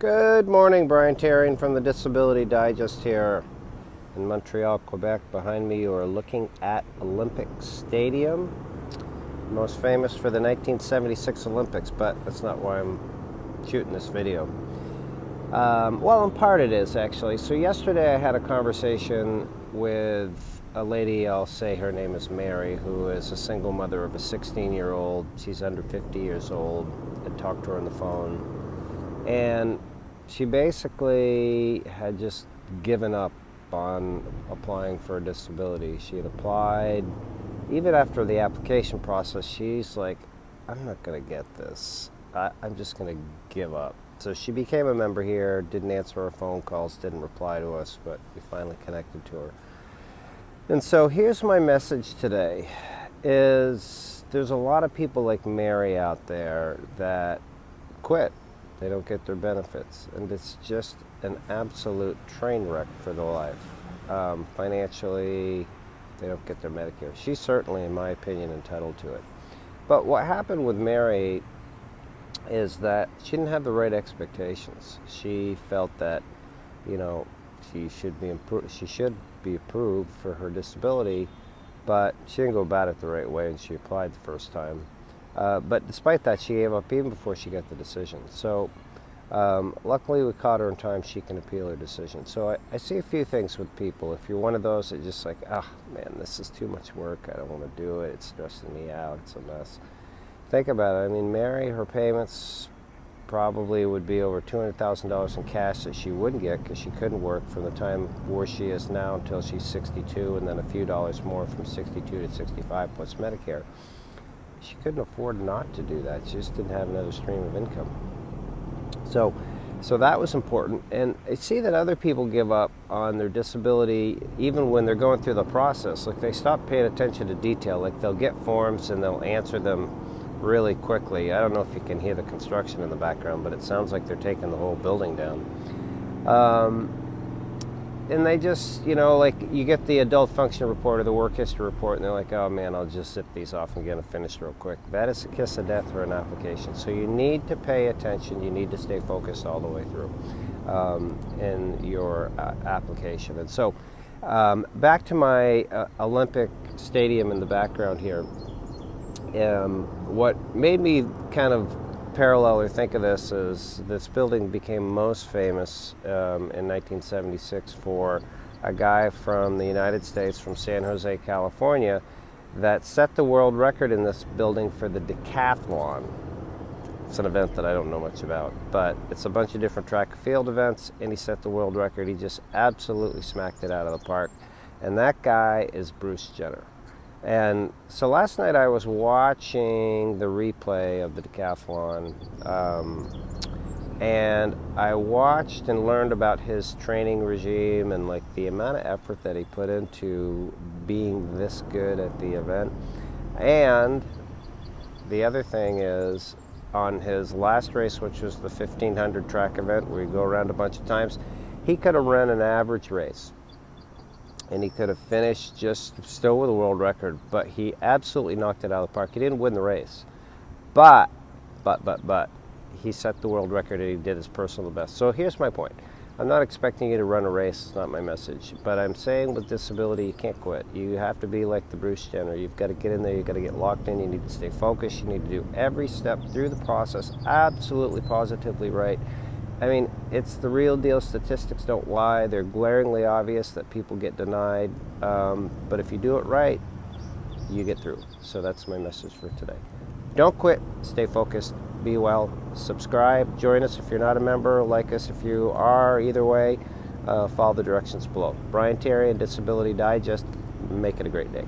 Good morning, Brian Terrian from the Disability Digest here in Montreal, Quebec. Behind me you are looking at Olympic Stadium, most famous for the 1976 Olympics, but that's not why I'm shooting this video. Well, in part it is, actually. So yesterday I had a conversation with a lady, I'll say her name is Mary, who is a single mother of a 16-year-old. She's under 50 years old. I talked to her on the phone. And she basically had just given up on applying for a disability. She had applied. Even after the application process, she's like, I'm not going to get this. I'm just going to give up. So she became a member here, didn't answer our phone calls, didn't reply to us, but we finally connected to her. And so here's my message today, is there's a lot of people like Mary out there that quit. They don't get their benefits, and it's just an absolute train wreck for their life. Financially, they don't get their Medicare. She's certainly, in my opinion, entitled to it. But what happened with Mary is that she didn't have the right expectations. She felt that, she should be approved for her disability, but she didn't go about it the right way, and she applied the first time. But despite that, she gave up even before she got the decision. So luckily we caught her in time. She can appeal her decision. So I see a few things with people. If you're one of those that just like, man, this is too much work, I don't want to do it, it's stressing me out, it's a mess. Think about it. I mean, Mary, her payments probably would be over $200,000 in cash that she wouldn't get because she couldn't work from the time where she is now until she's 62, and then a few dollars more from 62 to 65 plus Medicare. She couldn't afford not to do that. She just didn't have another stream of income. So that was important. And I see that other people give up on their disability even when they're going through the process. Like, they stop paying attention to detail. Like, they'll get forms and they'll answer them really quickly. I don't know if you can hear the construction in the background, but it sounds like they're taking the whole building down. And they just, like, you get the adult function report or the work history report, and they're like, oh man, I'll just zip these off and get them finished real quick. That is a kiss of death for an application. So you need to pay attention. You need to stay focused all the way through in your application. And so back to my Olympic Stadium in the background here. What made me kind of parallel or think of this is this building became most famous in 1976 for a guy from the United States, from San Jose, California, that set the world record in this building for the decathlon. It's an event that I don't know much about, but it's a bunch of different track and field events, and he set the world record. He just absolutely smacked it out of the park, and that guy is Bruce Jenner. And so last night I was watching the replay of the decathlon, and I watched and learned about his training regime and like the amount of effort that he put into being this good at the event. And the other thing is, on his last race, which was the 1500 track event where you go around a bunch of times, he could have run an average race. And he could have finished just still with a world record, but he absolutely knocked it out of the park. He didn't win the race, but he set the world record and he did his personal best. So here's my point. I'm not expecting you to run a race, it's not my message, but I'm saying with disability, you can't quit. You have to be like the Bruce Jenner. You've got to get in there, you've got to get locked in, you need to stay focused, you need to do every step through the process absolutely positively right. I mean, it's the real deal. Statistics don't lie. They're glaringly obvious that people get denied. But if you do it right, you get through. So that's my message for today. Don't quit. Stay focused. Be well. Subscribe. Join us if you're not a member. Like us if you are. Either way, follow the directions below. Brian Terrian, Disability Digest. Make it a great day.